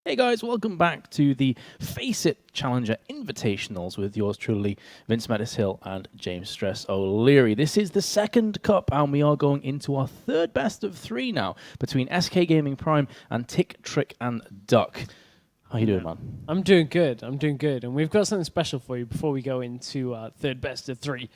Hey guys, welcome back to the FACEIT Challenger Invitationals with yours truly, Vince Metuz Hill and James Stress O'Leary. This is the second cup and we are going into our third best of three now between SK Gaming Prime and Tick, Trick and Duck. How you doing, man? I'm doing good. And we've got something special for you before we go into third best of three.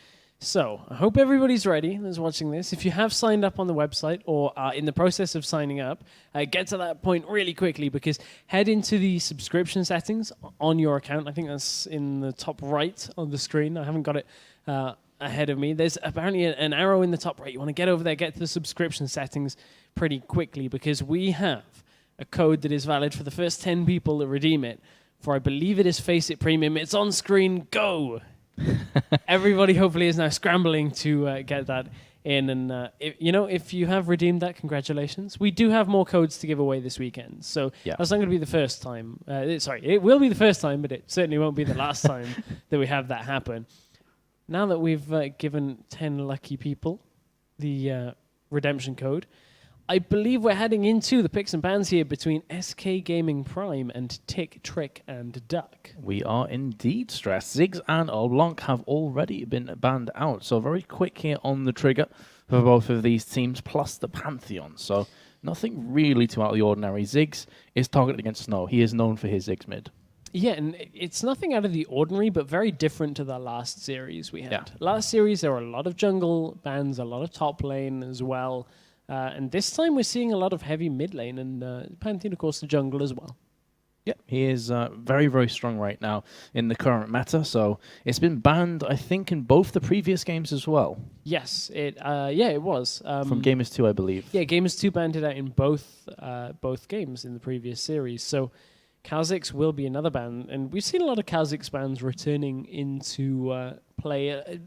So, I hope everybody's ready that's watching this. If you have signed up on the website or are in the process of signing up, get to that point really quickly because head into the subscription settings on your account. I think that's in the top right on the screen. I haven't got it ahead of me. There's apparently an arrow in the top right. You want to get over there, get to the subscription settings pretty quickly because we have a code that is valid for the first 10 people that redeem it for, I believe it is FACEIT Premium. It's on screen. Go! Everybody hopefully is now scrambling to get that in, and if you have redeemed that, congratulations. We do have more codes to give away this weekend, so that's not going to be the first time. It will be the first time, but it certainly won't be the last time that we have that happen. Now that we've given 10 lucky people the redemption code, I believe we're heading into the picks and bans here between SK Gaming Prime and Tick, Trick and Duck. We are indeed stressed. Ziggs and Blanc have already been banned out, so very quick here on the trigger for both of these teams, plus the Pantheon. So nothing really too out of the ordinary. Ziggs is targeted against Snow. He is known for his Ziggs mid. Yeah, and it's nothing out of the ordinary, but very different to the last series we had. Yeah. Last series, there were a lot of jungle bans, a lot of top lane as well. And this time we're seeing a lot of heavy mid lane and Pantheon, of course, the jungle as well. Yeah, he is very, very strong right now in the current meta. So it's been banned, I think, in both the previous games as well. Yes, it was. From Gamers 2, I believe. Yeah, Gamers 2 banned it out in both games in the previous series. So Kha'Zix will be another ban. And we've seen a lot of Kha'Zix bans returning into play.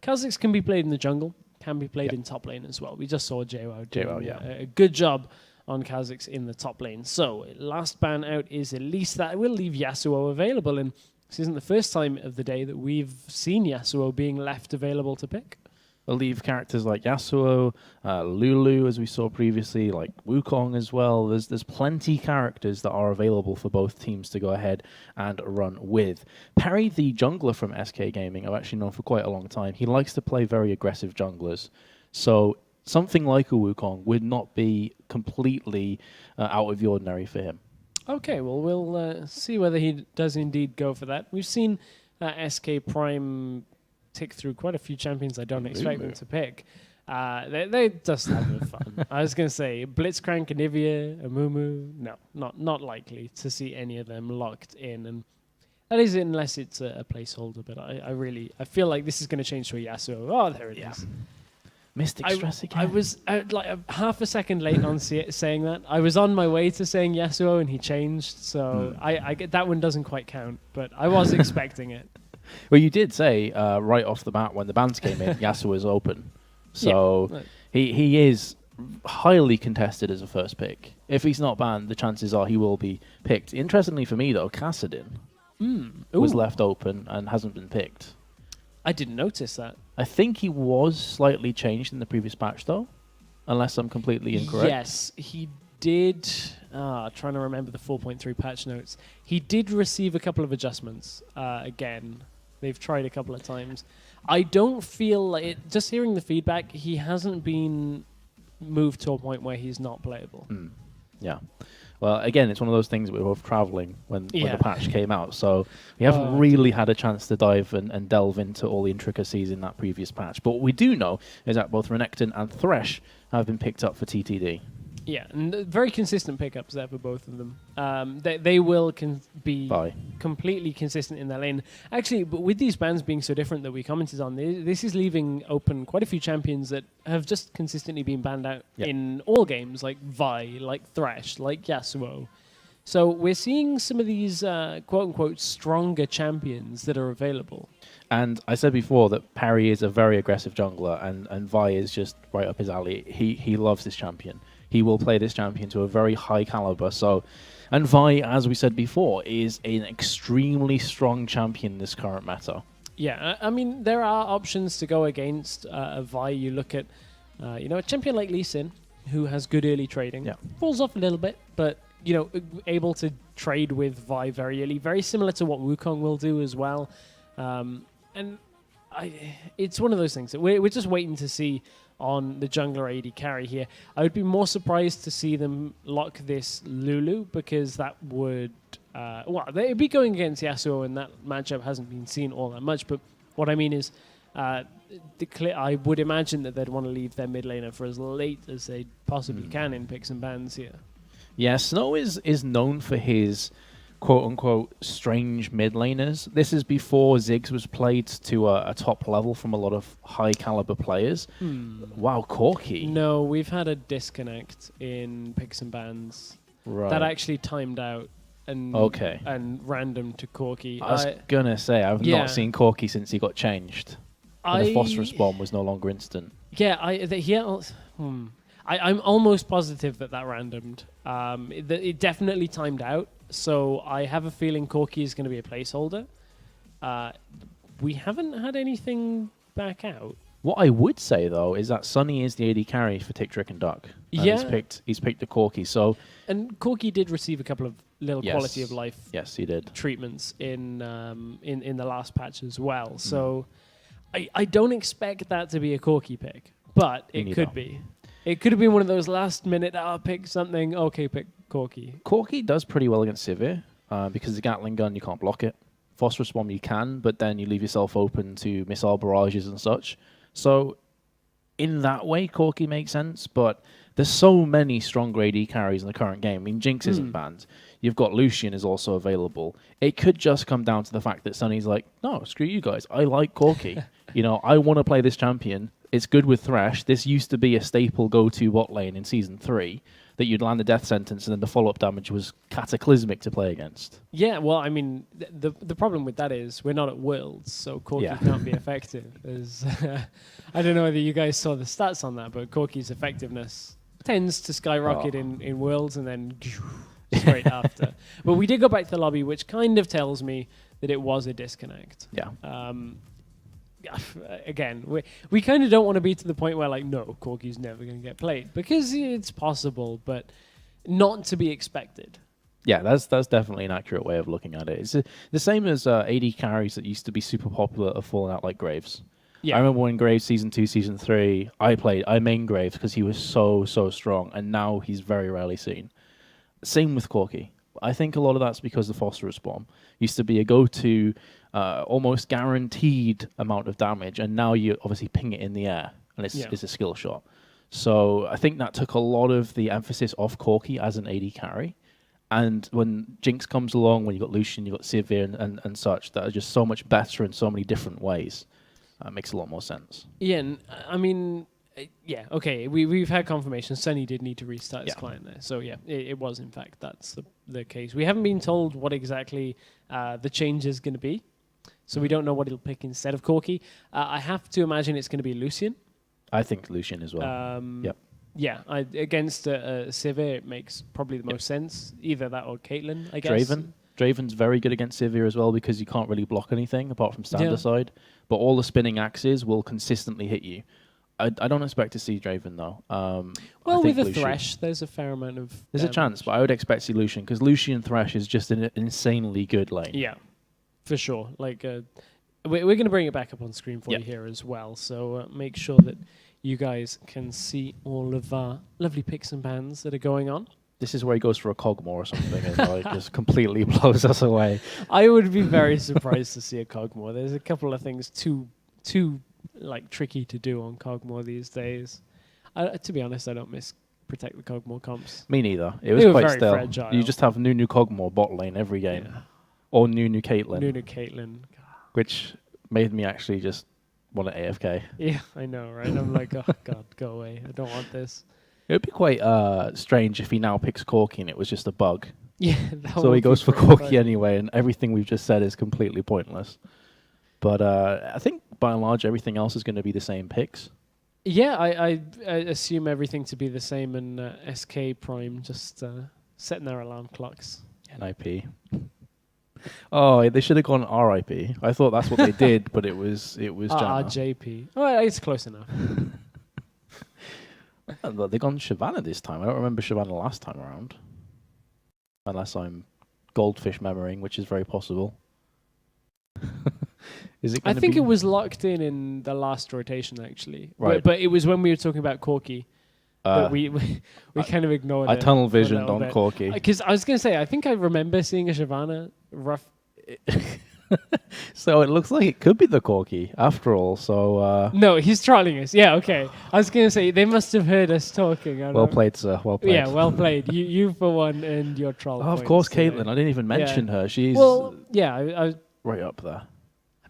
Kha'Zix can be played in the jungle. Can be played in top lane as well. We just saw JWoww doing a good job on Kha'Zix in the top lane. So, last ban out is at least that. We'll leave Yasuo available, and this isn't the first time of the day that we've seen Yasuo being left available to pick. We'll leave characters like Yasuo, Lulu, as we saw previously, like Wukong as well. There's plenty characters that are available for both teams to go ahead and run with. Perry, the jungler from SK Gaming, I've actually known for quite a long time. He likes to play very aggressive junglers. So something like a Wukong would not be completely out of the ordinary for him. Okay, well, we'll see whether he does indeed go for that. We've seen SK Prime tick through quite a few champions I don't expect them to pick. They just have fun. I was going to say, Blitzcrank, Anivia, Amumu, no, not likely to see any of them locked in. And that is unless it's a placeholder, but I feel like this is going to change to a Yasuo. Oh, there it is. Mystic Stress again. I was like half a second late on saying that. I was on my way to saying Yasuo and he changed, so I get that one doesn't quite count, but I was expecting it. Well, you did say right off the bat when the bans came in, Yasuo is open. So he is highly contested as a first pick. If he's not banned, the chances are he will be picked. Interestingly for me, though, Kassadin was left open and hasn't been picked. I didn't notice that. I think he was slightly changed in the previous patch, though, unless I'm completely incorrect. Yes, he did. Trying to remember the 4.3 patch notes. He did receive a couple of adjustments again. They've tried a couple of times. I don't feel like it. Just hearing the feedback, he hasn't been moved to a point where he's not playable. Yeah. Well, again, it's one of those things we were both traveling when the patch came out, so we haven't really had a chance to dive and delve into all the intricacies in that previous patch. But what we do know is that both Renekton and Thresh have been picked up for TTD. Yeah, and very consistent pickups there for both of them. They will be completely consistent in their lane. Actually, but with these bans being so different that we commented on, this is leaving open quite a few champions that have just consistently been banned out in all games, like Vi, like Thresh, like Yasuo. So we're seeing some of these quote-unquote stronger champions that are available. And I said before that Parry is a very aggressive jungler, and Vi is just right up his alley. He loves this champion. He will play this champion to a very high caliber. So, and Vi, as we said before, is an extremely strong champion in this current meta. Yeah, I mean, there are options to go against Vi. You look at, a champion like Lee Sin, who has good early trading. Falls off a little bit, but able to trade with Vi very early, very similar to what Wukong will do as well. And it's one of those things that we're just waiting to see on the jungler AD carry here. I would be more surprised to see them lock this Lulu, because that would they'd be going against Yasuo, and that matchup hasn't been seen all that much. But what I mean is, I would imagine that they'd want to leave their mid laner for as late as they possibly can in picks and bans here. Yeah, Snow is known for his quote-unquote strange mid laners. This is before Ziggs was played to a top level from a lot of high-caliber players. Wow, Corki. No, we've had a disconnect in picks and bans. Right. That actually timed out and random to Corki. I was going to say, I've not seen Corki since he got changed. And the phosphorus bomb was no longer instant. Yeah, I'm almost positive that randomed. It definitely timed out, so I have a feeling Corki is going to be a placeholder. We haven't had anything back out. What I would say, though, is that Sunny is the AD carry for Tick, Trick, and Duck. And he's picked the Corki. And Corki did receive a couple of little quality of life he did. treatments in the last patch as well. So I don't expect that to be a Corki pick, but it could be. It could have been one of those last minute, pick something, okay, pick Corki. Corki does pretty well against Sivir, because the Gatling gun, you can't block it. Phosphorus bomb, you can, but then you leave yourself open to missile barrages and such. So, in that way, Corki makes sense, but there's so many stronger AD carries in the current game. I mean, Jinx isn't banned. You've got Lucian is also available. It could just come down to the fact that Sunny's like, no, screw you guys. I like Corki. I want to play this champion. It's good with Thresh. This used to be a staple go-to bot lane in Season 3, that you'd land a death sentence and then the follow-up damage was cataclysmic to play against. Yeah, well, I mean, the problem with that is we're not at Worlds, so Corki can't be effective. I don't know whether you guys saw the stats on that, but Corki's effectiveness tends to skyrocket in Worlds and then straight after. But we did go back to the lobby, which kind of tells me that it was a disconnect. Yeah. Again, we kind of don't want to be to the point where, like, no, Corki's never going to get played, because it's possible, but not to be expected. Yeah, that's definitely an accurate way of looking at it. It's the same as AD carries that used to be super popular have fallen out, like Graves. Yeah. I remember when Graves Season 2, Season 3, I main Graves because he was so strong, and now he's very rarely seen. Same with Corki. I think a lot of that's because the Phosphorus Bomb used to be a go-to, almost guaranteed amount of damage, and now you obviously ping it in the air, and it's a skill shot. So I think that took a lot of the emphasis off Corki as an AD carry. And when Jinx comes along, when you've got Lucian, you've got Sivir and such, that are just so much better in so many different ways, makes a lot more sense. Yeah, and, I mean... Yeah, okay, we've had confirmation. Sunny did need to restart his client there. So, yeah, it was, in fact, that's the case. We haven't been told what exactly the change is going to be. So we don't know what he'll pick instead of Corki. I have to imagine it's going to be Lucian. I think Lucian as well. Yep. Yeah, against Sivir, it makes probably the most sense. Either that or Caitlyn, I guess. Draven's very good against Sivir as well, because you can't really block anything apart from stand aside. But all the spinning axes will consistently hit you. I don't expect to see Draven, though. Well, with a Thresh, there's a fair amount of There's a chance, but I would expect to see Lucian, because Lucian Thresh is just an insanely good lane. Yeah, for sure. Like, we're going to bring it back up on screen for you here as well, so make sure that you guys can see all of our lovely picks and bans that are going on. This is where he goes for a Cogmore or something and just completely blows us away. I would be very surprised to see a Cogmore. There's a couple of things too tricky to do on Cogmore these days. To be honest, I don't miss Protect the Cogmore comps. Me neither. It was quite stale. Fragile. You just have Nunu Cogmore bot lane every game. Yeah. Or Nunu Caitlyn. Which made me actually just want to AFK. Yeah, I know, right? I'm like, oh god, go away. I don't want this. It would be quite strange if he now picks Corki and it was just a bug. Yeah. So he goes for Corki anyway, and everything we've just said is completely pointless. But I think, by and large, everything else is going to be the same picks. Yeah, I assume everything to be the same, and SK Prime just setting their alarm clocks. NIP. Oh, they should have gone RIP. I thought that's what they did, but it was Janna. RJP. Oh, it's close enough. They've gone Shyvana this time. I don't remember Shyvana last time around. unless I'm goldfish memorying, which is very possible. Is it? I think it was locked in the last rotation, actually. Right. But it was when we were talking about Corky that we kind of ignored it. I tunnel for a visioned little on bit. Corky. Because I was going to say, I think I remember seeing a Shyvana rough. So it looks like it could be the Corky after all. So No, he's trolling us. Yeah, okay. I was going to say, they must have heard us talking. well played, sir. Well played. Yeah, well played. You for one, and your troll. Oh, of points course, today. Caitlin. I didn't even mention her. She's Well, yeah, I right up there.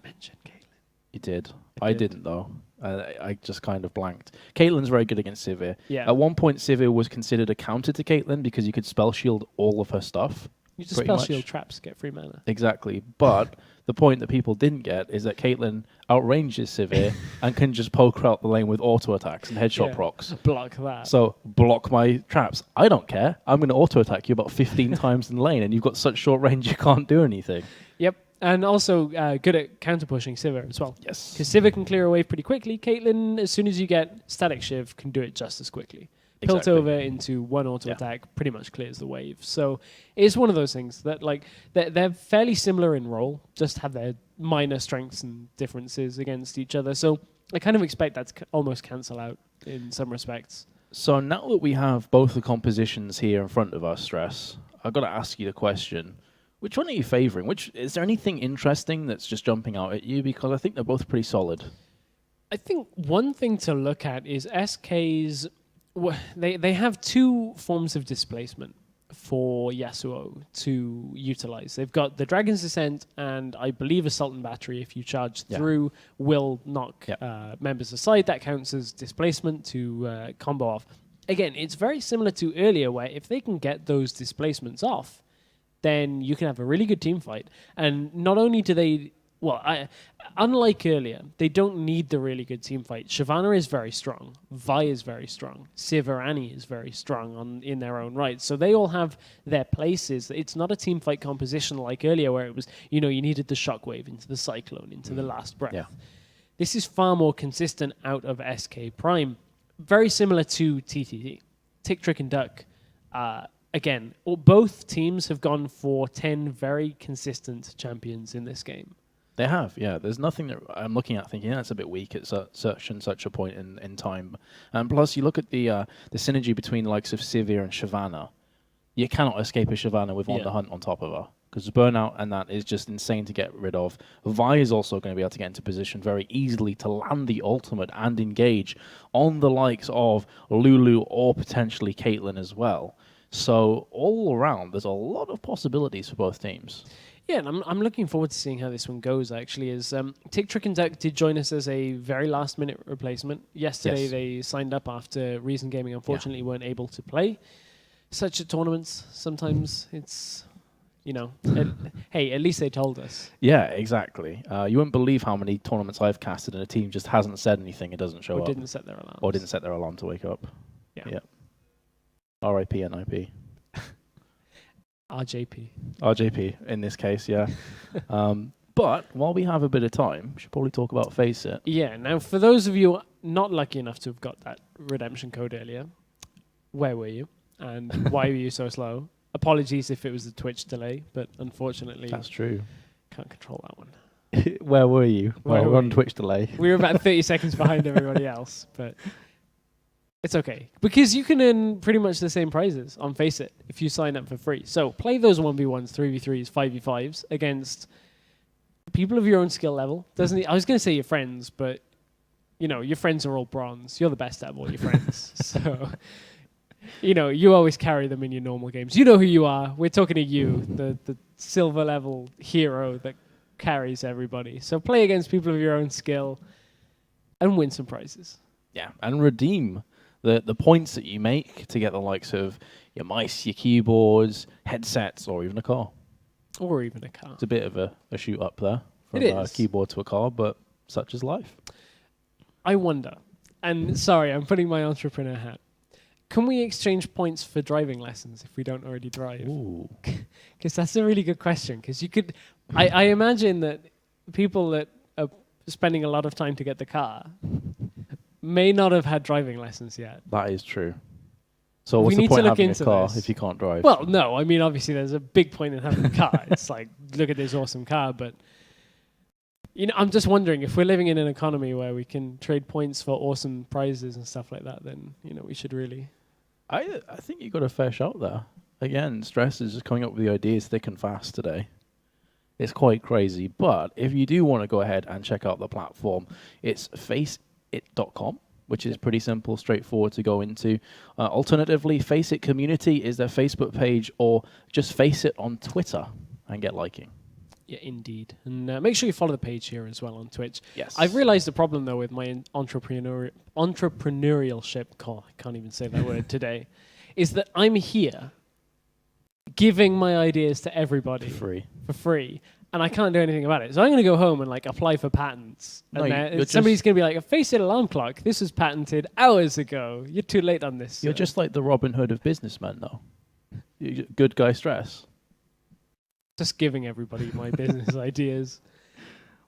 mentioned Caitlin. You did. I I did. didn't though. I just kind of blanked. Caitlin's very good against Sivir. Yeah. At one point, Sivir was considered a counter to Caitlin because you could spell shield all of her stuff. You just pretty spell much. shield traps, get free mana. Exactly. But the point that people didn't get is that Caitlin outranges Sivir and can just poke her out the lane with auto attacks and headshot Yeah. procs. Block that. So block my traps. I don't care. I'm going to auto attack you about 15 times in the lane, and you've got such short range you can't do anything. Yep. And also good at counter pushing Sivir as well. Yes. Because Sivir can clear a wave pretty quickly. Caitlyn, as soon as you get static shiv, can do it just as quickly. Pilt Exactly. over into one auto attack pretty much clears the wave. So it's one of those things that like they're fairly similar in role, just have their minor strengths and differences against each other. So I kind of expect that to almost cancel out in some respects. So now that we have both the compositions here in front of us, Stress, I've got to ask you the question. Which one are you favouring? Is there anything interesting that's just jumping out at you? Because I think they're both pretty solid. I think one thing to look at is SK's. They have two forms of displacement for Yasuo to utilize. They've got the Dragon's Descent and I believe Assault and Battery. If you charge through, will knock members aside. That counts as displacement to combo off. Again, it's very similar to earlier, where if they can get those displacements off, then you can have a really good team fight. And not only do they, unlike earlier, they don't need the really good team fight. Shyvana is very strong. Vi is very strong. Sivir is very strong in their own right. So they all have their places. It's not a team fight composition like earlier, where it was, you needed the shockwave into the cyclone, into the last breath. Yeah. This is far more consistent out of SK Prime. Very similar to TTD. Tick, Trick, and Duck. Again, both teams have gone for 10 very consistent champions in this game. They have, yeah. There's nothing that I'm looking at thinking that's a bit weak at such and such a point in time. And plus, you look at the synergy between the likes of Sivir and Shyvana. You cannot escape a Shyvana with On the Hunt on top of her. Because burnout and that is just insane to get rid of. Vi is also going to be able to get into position very easily to land the ultimate and engage on the likes of Lulu or potentially Caitlyn as well. So all around, there's a lot of possibilities for both teams. Yeah, and I'm looking forward to seeing how this one goes, actually. As Tick, Trick, and Duck did join us as a very last-minute replacement. Yesterday, they signed up after Reason Gaming unfortunately weren't able to play. Such at tournaments, sometimes it's, hey, at least they told us. Yeah, exactly. You wouldn't believe how many tournaments I've casted and a team just hasn't said anything, it doesn't show up. Or didn't set their alarm. Or didn't set their alarm to wake up. Yeah. R.I.P. NIP. RJP in this case, yeah. But while we have a bit of time, we should probably talk about FACEIT. Yeah, now for those of you not lucky enough to have got that redemption code earlier, where were you? And why were you so slow? Apologies if it was a Twitch delay, but unfortunately... That's true. Can't control that one. Where were you? Where We're were on you? Twitch delay. We were about 30 seconds behind everybody else, but it's okay. Because you can earn pretty much the same prizes on FACEIT if you sign up for free. So play those 1v1s, 3v3s, 5v5s against people of your own skill level. I was going to say your friends, but your friends are all bronze. You're the best out of all your friends. So, you always carry them in your normal games. You know who you are. We're talking to you, the silver level hero that carries everybody. So play against people of your own skill and win some prizes. Yeah, and redeem the points that you make to get the likes of your mice, your keyboards, headsets, or even a car. Or even a car. It's a bit of a shoot up there from It a is. keyboard to a car, but such is life. I wonder, and sorry, I'm putting my entrepreneur hat. Can we exchange points for driving lessons if we don't already drive? Ooh. Because that's a really good question. Because you could, I imagine that people that are spending a lot of time to get the car may not have had driving lessons yet. That is true. So what's we the need to point look having a into car this. if you can't drive? Well, no, I mean, obviously there's a big point in having a car. It's like, look at this awesome car, but I'm just wondering if we're living in an economy where we can trade points for awesome prizes and stuff like that, then, we should really... I think you got a fair shout there. Again, Stress is just coming up with the ideas thick and fast today. It's quite crazy, but if you do want to go ahead and check out the platform, it's FACEIT.com, which is pretty simple, straightforward to go into. Alternatively, FACEIT Community is their Facebook page, or just FACEIT on Twitter and get liking. Yeah, indeed. And make sure you follow the page here as well on Twitch. Yes. I've realized the problem, though, with my entrepreneurship, I can't even say that word today, is that I'm here giving my ideas to everybody for free, and I can't do anything about it. So I'm going to go home and apply for patents. No, and somebody's going to be like, a FACEIT alarm clock, this was patented hours ago. You're too late on this. You're just like the Robin Hood of businessmen, though. Good guy Stress. Just giving everybody my business ideas.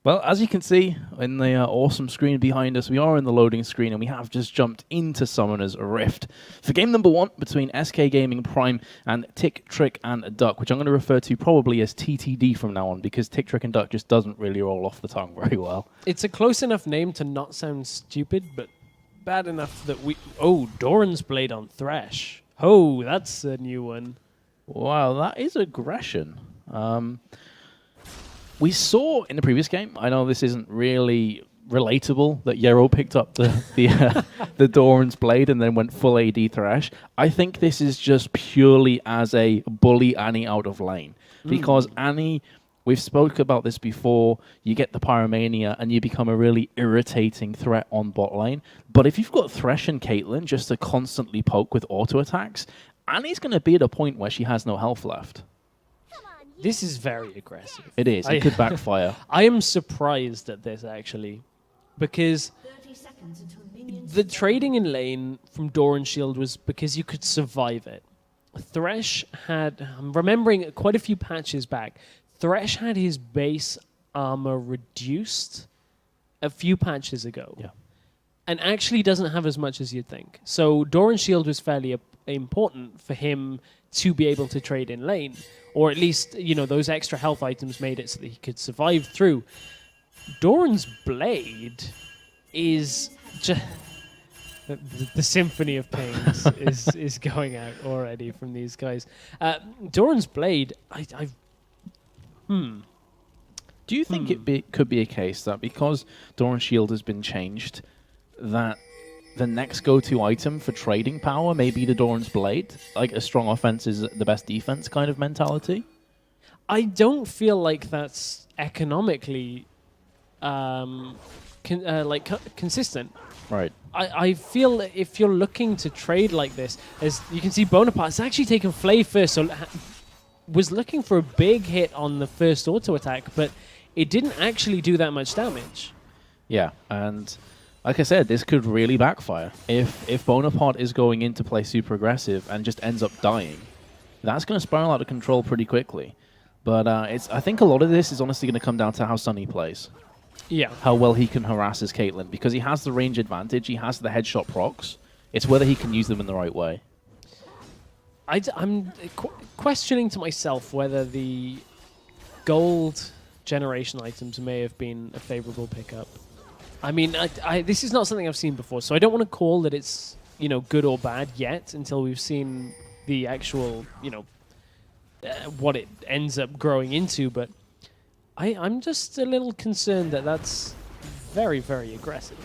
Well, as you can see in the awesome screen behind us, we are in the loading screen, and we have just jumped into Summoner's Rift for game number 1 between SK Gaming Prime and Tick, Trick, and Duck, which I'm going to refer to probably as TTD from now on, because Tick, Trick, and Duck just doesn't really roll off the tongue very well. It's a close enough name to not sound stupid, but bad enough that we... Oh, Doran's Blade on Thresh. Oh, that's a new one. Wow, that is aggression. We saw in the previous game, I know this isn't really relatable, that Yero picked up the Doran's Blade and then went full AD Thresh. I think this is just purely as a bully Annie out of lane. Because Annie, we've spoke about this before, you get the Pyromania and you become a really irritating threat on bot lane. But if you've got Thresh and Caitlyn just to constantly poke with auto attacks, Annie's going to be at a point where she has no health left. This is very aggressive. It is. It could backfire. I am surprised at this, actually, because the trading in lane from Doran Shield was because you could survive it. Thresh had, I'm remembering quite a few patches back, Thresh had his base armor reduced a few patches ago. Yeah. And actually doesn't have as much as you'd think. So Doran Shield was fairly important for him to be able to trade in lane. Or at least, those extra health items made it so that he could survive through. Doran's Blade is just... The symphony of pains is going out already from these guys. Doran's Blade, Do you think it could be a case that because Doran's Shield has been changed, that the next go-to item for trading power may be the Doran's Blade? Like a strong offense is the best defense kind of mentality? I don't feel like that's economically consistent. Right. I feel if you're looking to trade like this, as you can see, Bonaparte's actually taken Flay first, so was looking for a big hit on the first auto attack, but it didn't actually do that much damage. Yeah, and like I said, this could really backfire. If Bonaparte is going in to play super aggressive and just ends up dying, that's going to spiral out of control pretty quickly. But I think a lot of this is honestly going to come down to how Sunny plays. Yeah. How well he can harass his Caitlyn, because he has the range advantage, he has the headshot procs. It's whether he can use them in the right way. I'm questioning to myself whether the gold generation items may have been a favorable pickup. I mean, this is not something I've seen before, so I don't want to call that it's good or bad yet until we've seen the actual what it ends up growing into. But I'm just a little concerned that that's very, very aggressive.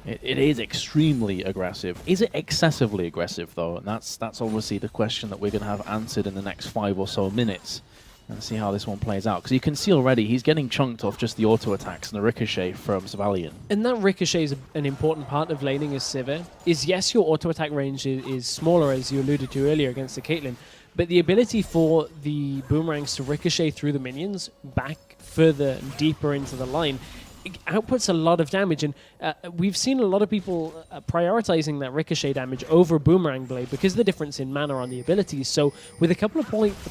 It is extremely aggressive. Is it excessively aggressive, though? And that's obviously the question that we're going to have answered in the next 5 or so minutes. And see how this one plays out. Because you can see already, he's getting chunked off just the auto attacks and the ricochet from Savalian. And that ricochet is an important part of laning as Sivir. Yes, your auto attack range is smaller, as you alluded to earlier, against the Caitlyn. But the ability for the boomerangs to ricochet through the minions back further and deeper into the line, it outputs a lot of damage. And we've seen a lot of people prioritizing that ricochet damage over Boomerang Blade because of the difference in mana on the abilities. So with a couple of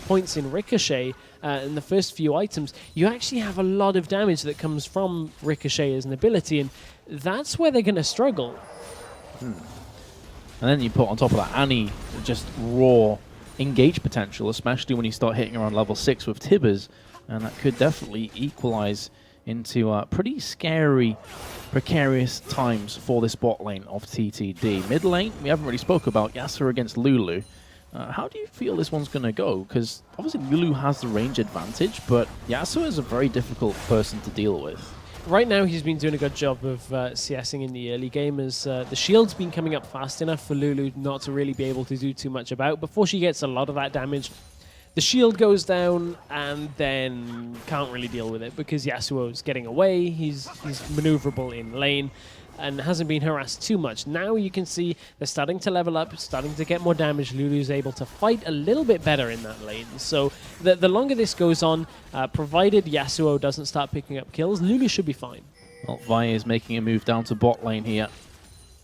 points in ricochet in the first few items, you actually have a lot of damage that comes from ricochet as an ability. And that's where they're going to struggle. And then you put on top of that Annie just raw engage potential, especially when you start hitting around level 6 with Tibbers, and that could definitely equalize into pretty scary, precarious times for this bot lane of TTD. Mid lane, we haven't really spoke about Yasuo against Lulu. How do you feel this one's going to go? Because obviously Lulu has the range advantage, but Yasuo is a very difficult person to deal with. Right now, he's been doing a good job of CSing in the early game, as the shield's been coming up fast enough for Lulu not to really be able to do too much about. Before she gets a lot of that damage, the shield goes down and then can't really deal with it because Yasuo's getting away, he's maneuverable in lane, and hasn't been harassed too much. Now you can see they're starting to level up, starting to get more damage. Lulu's able to fight a little bit better in that lane. So the longer this goes on, provided Yasuo doesn't start picking up kills, Lulu should be fine. Well, Vi is making a move down to bot lane here.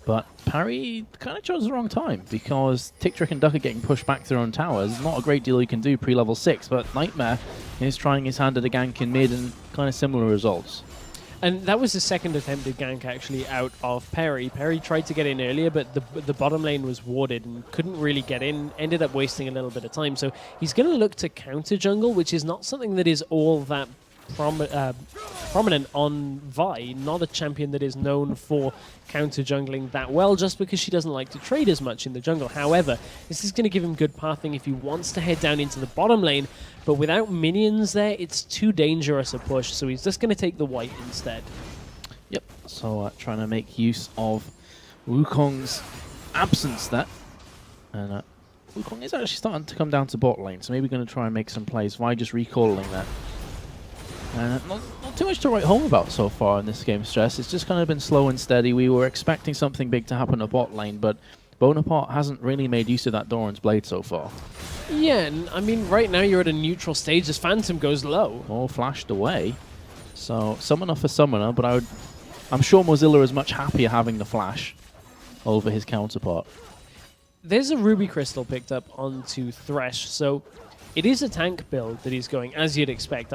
But Parry kind of chose the wrong time because Tick, Trick, and Duck are getting pushed back to their own towers. Not a great deal he can do pre-level 6, but Nightmare is trying his hand at a gank in mid and kind of similar results. And that was the second attempted gank actually out of Perry. Perry tried to get in earlier, but the bottom lane was warded and couldn't really get in, ended up wasting a little bit of time. So he's going to look to counter jungle, which is not something that is all that prominent on Vi, not a champion that is known for counter jungling that well, just because she doesn't like to trade as much in the jungle. However, this is going to give him good pathing if he wants to head down into the bottom lane, but without minions there, it's too dangerous a push, so he's just going to take the white instead. Yep, so trying to make use of Wukong's absence there. And Wukong is actually starting to come down to bot lane, so maybe going to try and make some plays. Vi just recalling that. And not too much to write home about so far in this game, Stress. It's just kind of been slow and steady. We were expecting something big to happen at bot lane, but Bonaparte hasn't really made use of that Doran's Blade so far. Yeah, and I mean, right now you're at a neutral stage as Phantom goes low. All flashed away. So, summoner for summoner, but I'm sure Mozilla is much happier having the flash over his counterpart. There's a Ruby Crystal picked up onto Thresh, so it is a tank build that he's going, as you'd expect.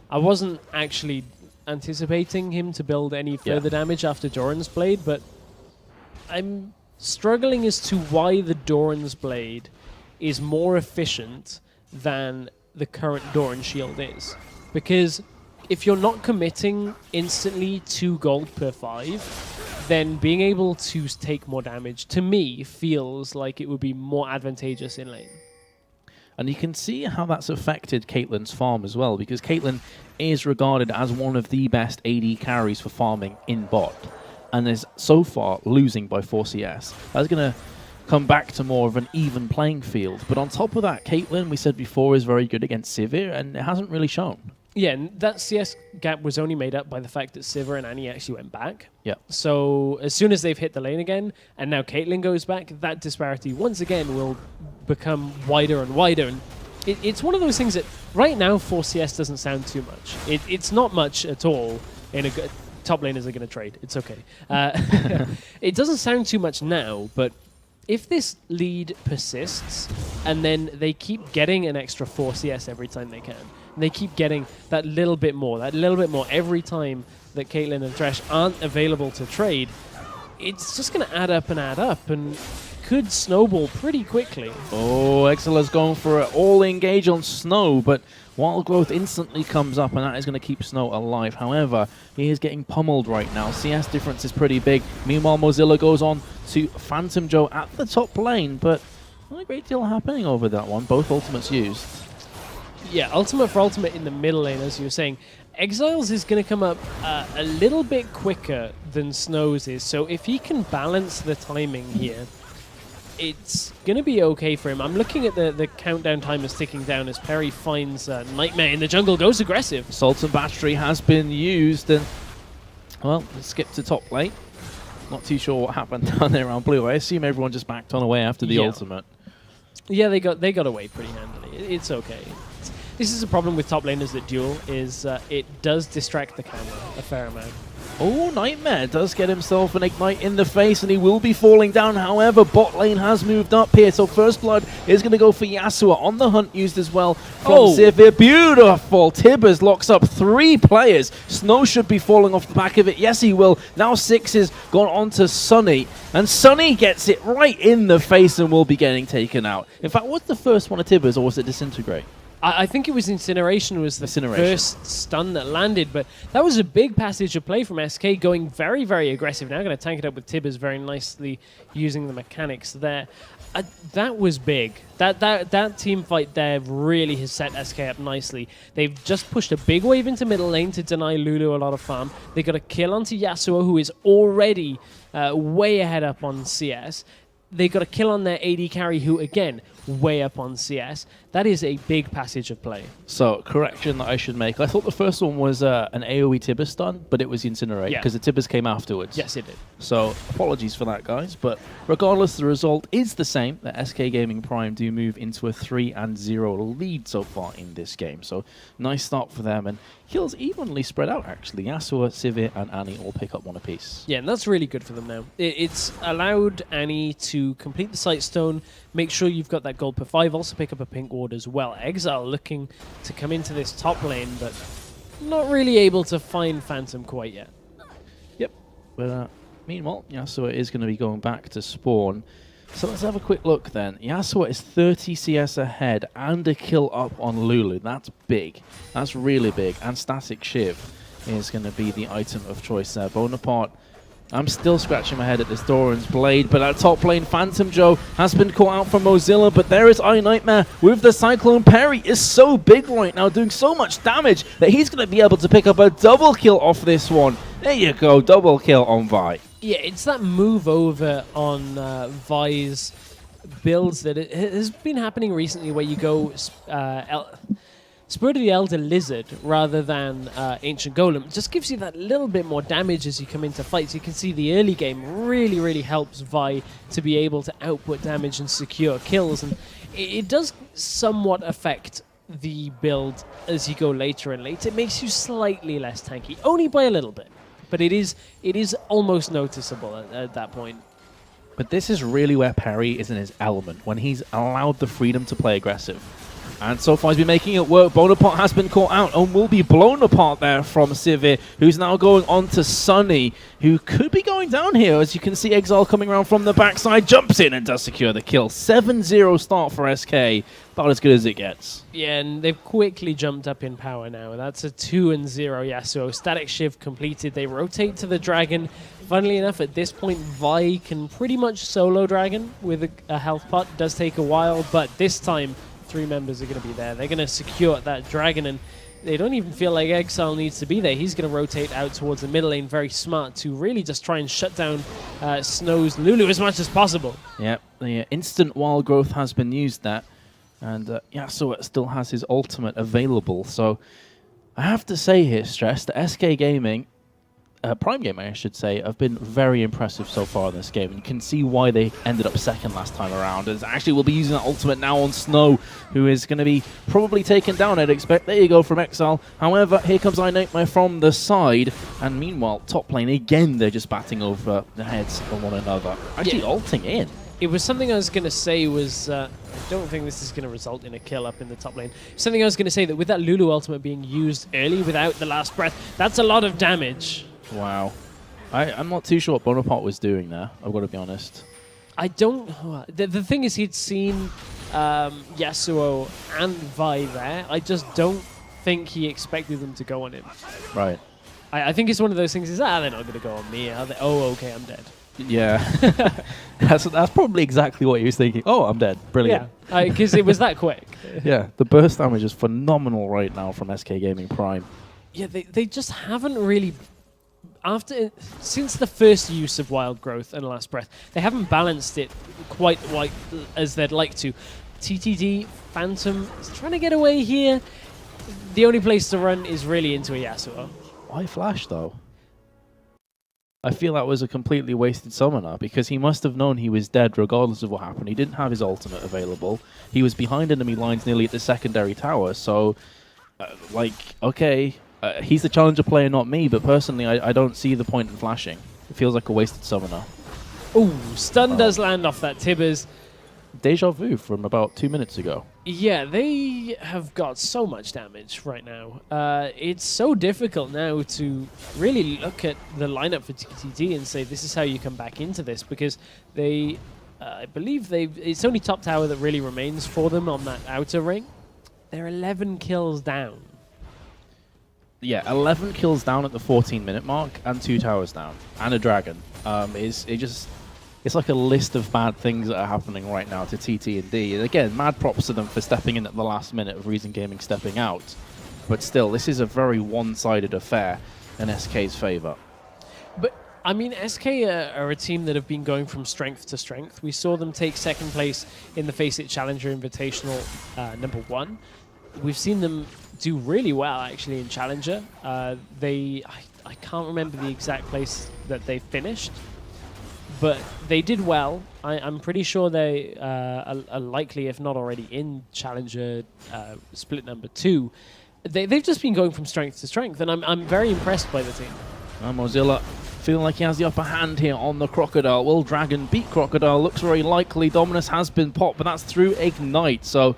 I wasn't actually anticipating him to build any further damage after Doran's Blade, but I'm struggling as to why the Doran's Blade is more efficient than the current Doran Shield is. Because if you're not committing instantly 2 gold per 5, then being able to take more damage, to me, feels like it would be more advantageous in lane. And you can see how that's affected Caitlyn's farm as well, because Caitlyn is regarded as one of the best AD carries for farming in bot, and is so far losing by 4 CS. That's going to come back to more of an even playing field. But on top of that, Caitlyn, we said before, is very good against Sivir, and it hasn't really shown. Yeah, and that CS gap was only made up by the fact that Sivir and Annie actually went back. Yeah. So as soon as they've hit the lane again, and now Caitlyn goes back, that disparity once again will become wider and wider. And it's one of those things that right now 4 CS doesn't sound too much. It's not much at all. In a top laners are going to trade. It's okay. It doesn't sound too much now, but if this lead persists and then they keep getting an extra 4 CS every time they can, and they keep getting that little bit more every time that Caitlyn and Thresh aren't available to trade, it's just going to add up and could snowball pretty quickly. Oh, Exila's going for it. All engage on Snow, but Wild Growth instantly comes up, and that is going to keep Snow alive. However, he is getting pummeled right now. CS difference is pretty big. Meanwhile, Mozilla goes on to Phantom Joe at the top lane, but not a great deal happening over that one. Both ultimates used. Yeah, ultimate for ultimate in the middle lane, as you were saying. Exiles is going to come up a little bit quicker than Snow's is, so if he can balance the timing here, it's going to be okay for him. I'm looking at the countdown timers ticking down as Perry finds Nightmare in the jungle, goes aggressive. Sultan Battery has been used, and, well, skip to top lane. Not too sure what happened down there around blue. I assume everyone just backed on away after the ultimate. Yeah, they got away pretty handily. It's okay. This is a problem with top laners that duel, is it does distract the camera a fair amount. Oh, Nightmare does get himself an Ignite in the face, and he will be falling down. However, bot lane has moved up here, so First Blood is going to go for Yasuo on the hunt used as well from Sivir. Beautiful. Tibbers locks up 3 players. Snow should be falling off the back of it. Yes, he will. Now 6 is gone on to Sunny, and Sunny gets it right in the face and will be getting taken out. In fact, what's the first one of Tibbers, or was it Disintegrate? I think it was Incineration was the first stun that landed, but that was a big passage of play from SK, going very, very aggressive. Now going to tank it up with Tibbers very nicely using the mechanics there. That was big. That team fight there really has set SK up nicely. They've just pushed a big wave into middle lane to deny Lulu a lot of farm. They got a kill onto Yasuo, who is already way ahead up on CS. They got a kill on their AD carry, who, again, way up on CS. That is a big passage of play. So, correction that I should make. I thought the first one was an AoE Tibbers stun, but it was Incinerate, because the Tibbers came afterwards. Yes, it did. So, apologies for that, guys. But regardless, the result is the same. The SK Gaming Prime do move into a 3-0 lead so far in this game. So, nice start for them. And kills evenly spread out, actually. Yasuo, Sivir, and Annie all pick up 1 apiece. Yeah, and that's really good for them now. It's allowed Annie to complete the Sightstone, make sure you've got that gold per 5, also pick up a pink ward as well. Exile looking to come into this top lane, but not really able to find Phantom quite yet. Yep. But meanwhile, Yasuo is going to be going back to spawn. So let's have a quick look then. Yasuo is 30 CS ahead and a kill up on Lulu. That's big. That's really big. And Static Shiv is going to be the item of choice there. Bonaparte, I'm still scratching my head at this Doran's Blade, but at top lane, Phantom Joe has been caught out from Mozilla, but there is Nightmare with the Cyclone Parry. Is so big right now, doing so much damage that he's going to be able to pick up a double kill off this one. There you go, double kill on Vi. Yeah, it's that move over on Vi's builds that it has been happening recently, where you go Spirit of the Elder Lizard rather than Ancient Golem. It just gives you that little bit more damage as you come into fights. You can see the early game really, really helps Vi to be able to output damage and secure kills, and it does somewhat affect the build as you go later and later. It makes you slightly less tanky, only by a little bit, but it is almost noticeable at that point. But this is really where Perry is in his element, when he's allowed the freedom to play aggressive. And so far he's been making it work. Bonaparte has been caught out and will be blown apart there from Sivir, who's now going on to Sunny, who could be going down here. As you can see, Exile coming around from the backside, jumps in and does secure the kill. 7-0 start for SK, about as good as it gets. Yeah, and they've quickly jumped up in power now. That's a 2-0 Yasuo. Static Shiv completed. They rotate to the Dragon. Funnily enough, at this point, Vi can pretty much solo Dragon with a health pot. It does take a while, but this time, 3 members are going to be there. They're going to secure that Dragon, and they don't even feel like Exile needs to be there. He's going to rotate out towards the middle lane, very smart, to really just try and shut down Snow's Lulu as much as possible. Yep, the instant wild growth has been used there, and Yasuo still has his ultimate available. So I have to say here, Stress, that SK Gaming, Prime Gaming I should say, have been very impressive so far in this game. And you can see why they ended up second last time around. As actually will be using that ultimate now on Snow, who is going to be probably taken down, I'd expect. There you go from Exile. However, here comes Nightmare from the side. And meanwhile, top lane, again, they're just batting over the heads of one another. Actually ulting in. It was something I was going to say was, I don't think this is going to result in a kill up in the top lane. Something I was going to say that with that Lulu ultimate being used early without the last breath, that's a lot of damage. Wow. I'm not too sure what Bonaparte was doing there, I've got to be honest. I don't... The thing is, he'd seen Yasuo and Vi there. I just don't think he expected them to go on him. Right. I think it's one of those things, they're not going to go on me. Are they? Oh, okay, I'm dead. Yeah. that's probably exactly what he was thinking. Oh, I'm dead. Brilliant. Yeah, because it was that quick. Yeah, the burst damage is phenomenal right now from SK Gaming Prime. Yeah, they just haven't really... Since the first use of Wild Growth and Last Breath, they haven't balanced it quite as they'd like to. TTD, Phantom is trying to get away here. The only place to run is really into a Yasuo. Why flash, though? I feel that was a completely wasted summoner because he must have known he was dead regardless of what happened. He didn't have his ultimate available. He was behind enemy lines nearly at the secondary tower. So, he's the challenger player, not me. But personally, I don't see the point in flashing. It feels like a wasted summoner. Ooh, stun does land off that Tibbers. Deja vu from about 2 minutes ago. Yeah, they have got so much damage right now. It's so difficult now to really look at the lineup for TTD and say this is how you come back into this, because they, I believe it's only top tower that really remains for them on that outer ring. They're 11 kills down. Yeah, 11 kills down at the 14-minute mark and 2 towers down and a dragon. It's like a list of bad things that are happening right now to TT&D. And again, mad props to them for stepping in at the last minute of Reason Gaming stepping out. But still, this is a very one-sided affair in SK's favor. But, I mean, SK are a team that have been going from strength to strength. We saw them take second place in the FACEIT Challenger Invitational #1. We've seen them do really well, actually, in Challenger. I can't remember the exact place that they finished, but they did well. I'm pretty sure they are likely, if not already, in Challenger split #2. They've just been going from strength to strength, and I'm very impressed by the team. Mozilla feeling like he has the upper hand here on the Crocodile. Will Dragon beat Crocodile? Looks very likely. Dominus has been popped, but that's through Ignite. So,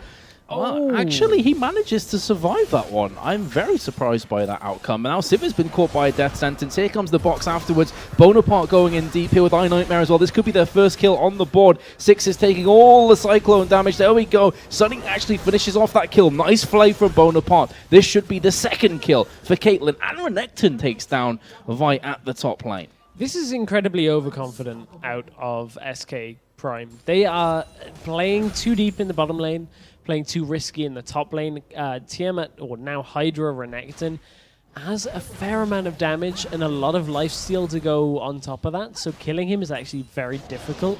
actually, he manages to survive that one. I'm very surprised by that outcome. Now, Siv's been caught by a death sentence. Here comes the box afterwards. Bonaparte going in deep here with iNightmare as well. This could be their first kill on the board. Six is taking all the Cyclone damage. There we go. Sunny actually finishes off that kill. Nice play from Bonaparte. This should be the second kill for Caitlyn. And Renekton takes down Vi at the top lane. This is incredibly overconfident out of SK Prime. They are playing too deep in the bottom lane, playing too risky in the top lane. Tiamat, or now Hydra Renekton, has a fair amount of damage and a lot of lifesteal to go on top of that, so killing him is actually very difficult.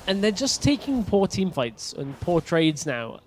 And they're just taking poor team fights and poor trades now.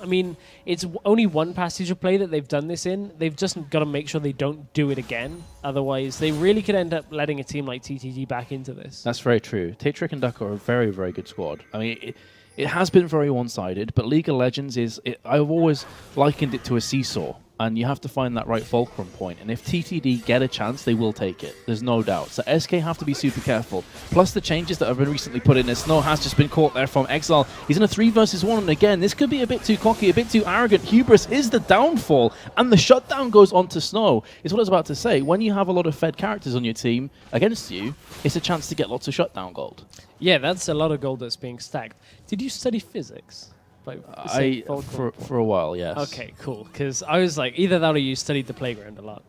I mean, it's only one passage of play that they've done this in. They've just got to make sure they don't do it again. Otherwise, they really could end up letting a team like TTD back into this. That's very true. Tatrick and Duck are a very, very good squad. I mean, it has been very one-sided, but League of Legends I've always likened it to a seesaw, and you have to find that right fulcrum point. And if TTD get a chance, they will take it. There's no doubt. So SK have to be super careful. Plus the changes that have been recently put in. Snow has just been caught there from Exile. He's in a 3 versus 1, and again, this could be a bit too cocky, a bit too arrogant. Hubris is the downfall, and the shutdown goes on to Snow. Is what I was about to say. When you have a lot of fed characters on your team against you, it's a chance to get lots of shutdown gold. Yeah, that's a lot of gold that's being stacked. Did you study physics? For a while, yes. Okay, cool. Because I was like, either that or you studied the playground a lot.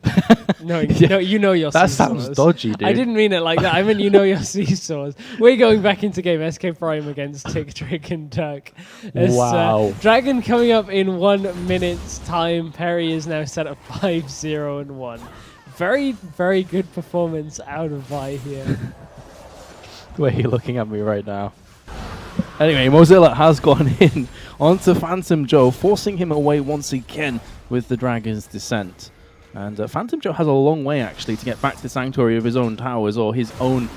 No, you know your that seesaws. Sounds dodgy, dude. I didn't mean it like that. I mean, you know your seesaws. We're going back into game SK Prime against Tick, Trick, and Duck. Wow. Dragon coming up in 1 minute's time. Perry is now set at 5-0-1. Very, very good performance out of Vi here. The way you're looking at me right now. Anyway, Mozilla has gone in onto Phantom Joe, forcing him away once again with the Dragon's Descent. And Phantom Joe has a long way, actually, to get back to the Sanctuary of his own towers, or his own,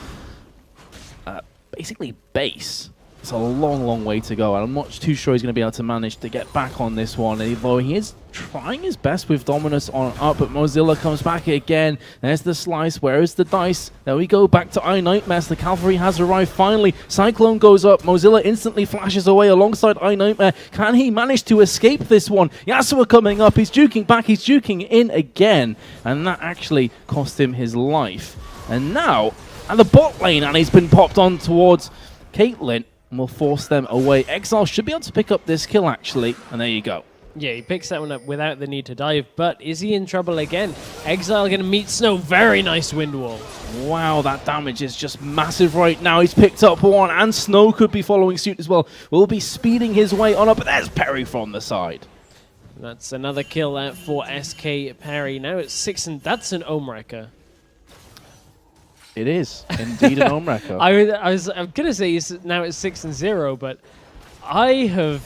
basically, base. It's a long, long way to go, and I'm not too sure he's going to be able to manage to get back on this one, although he is trying his best with Dominus on up, but Mozilla comes back again. There's the slice. Where is the dice? There we go, back to iNightmare. The cavalry has arrived finally. Cyclone goes up. Mozilla instantly flashes away alongside iNightmare. Can he manage to escape this one? Yasuo coming up. He's juking back. He's juking in again, and that actually cost him his life. And now, at the bot lane, and he's been popped on towards Caitlyn, and will force them away. Exile should be able to pick up this kill, actually, and there you go. Yeah, he picks that one up without the need to dive, but is he in trouble again? Exile going to meet Snow. Very nice wind wall. Wow, that damage is just massive right now. He's picked up one, and Snow could be following suit as well. Will be speeding his way on up, but there's Perry from the side. That's another kill out for SK Perry. Now it's 6, and that's an Ohm Wrecker. It is indeed an Ohm Wrecker. I'm gonna say now it's 6-0, but I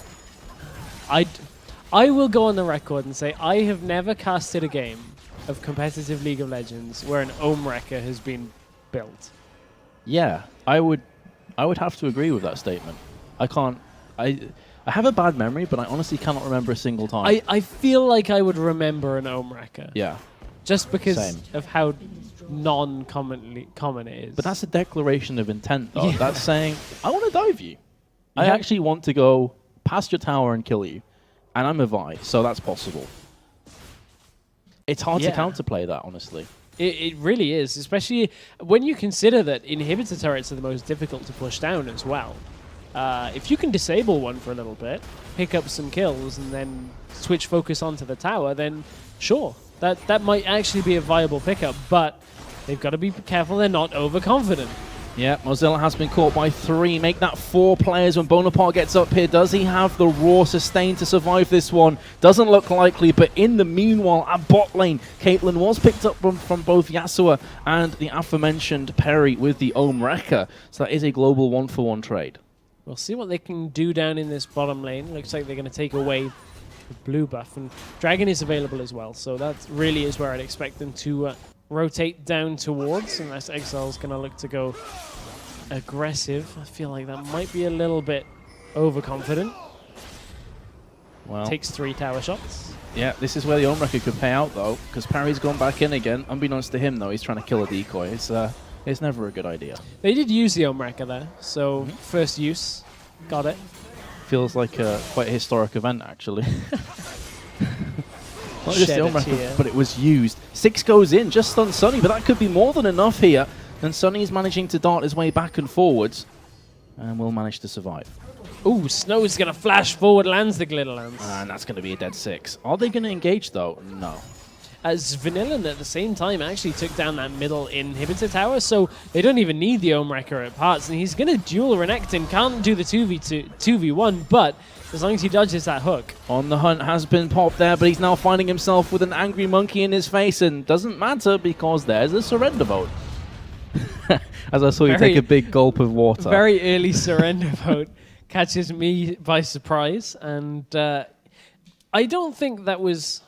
will go on the record and say I have never casted a game of competitive League of Legends where an Ohm Wrecker has been built. Yeah, I would have to agree with that statement. I have a bad memory, but I honestly cannot remember a single time. I feel like I would remember an Ohm Wrecker. Yeah. Just because Same. of how common it is. But that's a declaration of intent, though. Yeah. That's saying, I want to dive you. I Yeah. actually want to go past your tower and kill you. And I'm a Vi, so that's possible. It's hard to counterplay that, honestly. It really is, especially when you consider that inhibitor turrets are the most difficult to push down as well. If you can disable one for a little bit, pick up some kills, and then switch focus onto the tower, then sure, that might actually be a viable pickup, but they've got to be careful they're not overconfident. Yeah, Mozilla has been caught by 3. Make that 4 players when Bonaparte gets up here. Does he have the raw sustain to survive this one? Doesn't look likely, but in the meanwhile, at bot lane, Caitlyn was picked up from both Yasuo and the aforementioned Perry with the Ohm Wrecker. So that is a global 1-for-1 trade. We'll see what they can do down in this bottom lane. Looks like they're going to take away the blue buff, and Dragon is available as well, so that really is where I'd expect them to rotate down towards, unless Exile's going to look to go aggressive. I feel like that might be a little bit overconfident. Well, Takes 3 tower shots. yeah, this is where the Ohm Wrecker could pay out, though, because Perry's gone back in again. Unbeknownst to him, though, he's trying to kill a decoy. It's never a good idea. They did use the Ohm Wrecker there, so first use. Got it. Feels like quite a historic event, actually. Not just the Ohm Wrecker, but it was used. 6 goes in, just stuns Sunny, but that could be more than enough here. And Sunny's managing to dart his way back and forwards, and will manage to survive. Ooh, Snow's going to flash forward, lands the Glitter Lance. And that's going to be a dead 6. Are they going to engage, though? No. As Vanillan at the same time actually took down that middle inhibitor tower, so they don't even need the Ohm Wrecker at parts, and he's going to duel Renekton. Can't do the 2v1, but as long as he dodges that hook. On the Hunt has been popped there, but he's now finding himself with an angry monkey in his face, and doesn't matter because there's a surrender vote. As I saw you take a big gulp of water. Very early surrender vote catches me by surprise, and I don't think that was...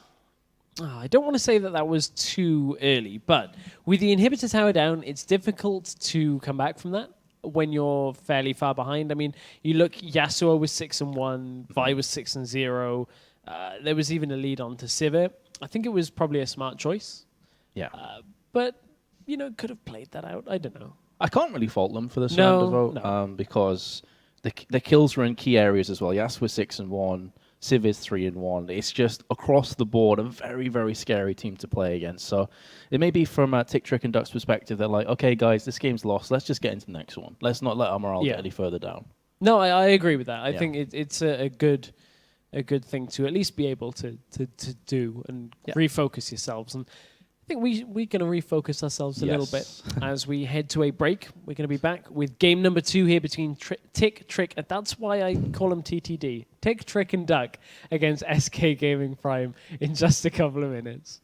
I don't want to say that was too early, but with the inhibitor tower down, it's difficult to come back from that when you're fairly far behind. I mean, you look, Yasuo was 6-1, Vi was 6-0. There was even a lead on to Sivir. I think it was probably a smart choice. Yeah. But, you know, could have played that out. I don't know. I can't really fault them for the surrender vote because the kills were in key areas as well. Yasuo 6-1. Civ is 3-1. It's just across the board a very, very scary team to play against. So it may be from Tick, Trick, and Duck's perspective, they're like, okay, guys, this game's lost. Let's just get into the next one. Let's not let our morale get any further down. No, I agree with that. I think it's a good thing to at least be able to do and refocus yourselves. And I think we're going to refocus ourselves a little bit as we head to a break. We're going to be back with game number 2 here between Tick, Trick, and that's why I call them TTD. Tick, Trick, and Duck against SK Gaming Prime in just a couple of minutes.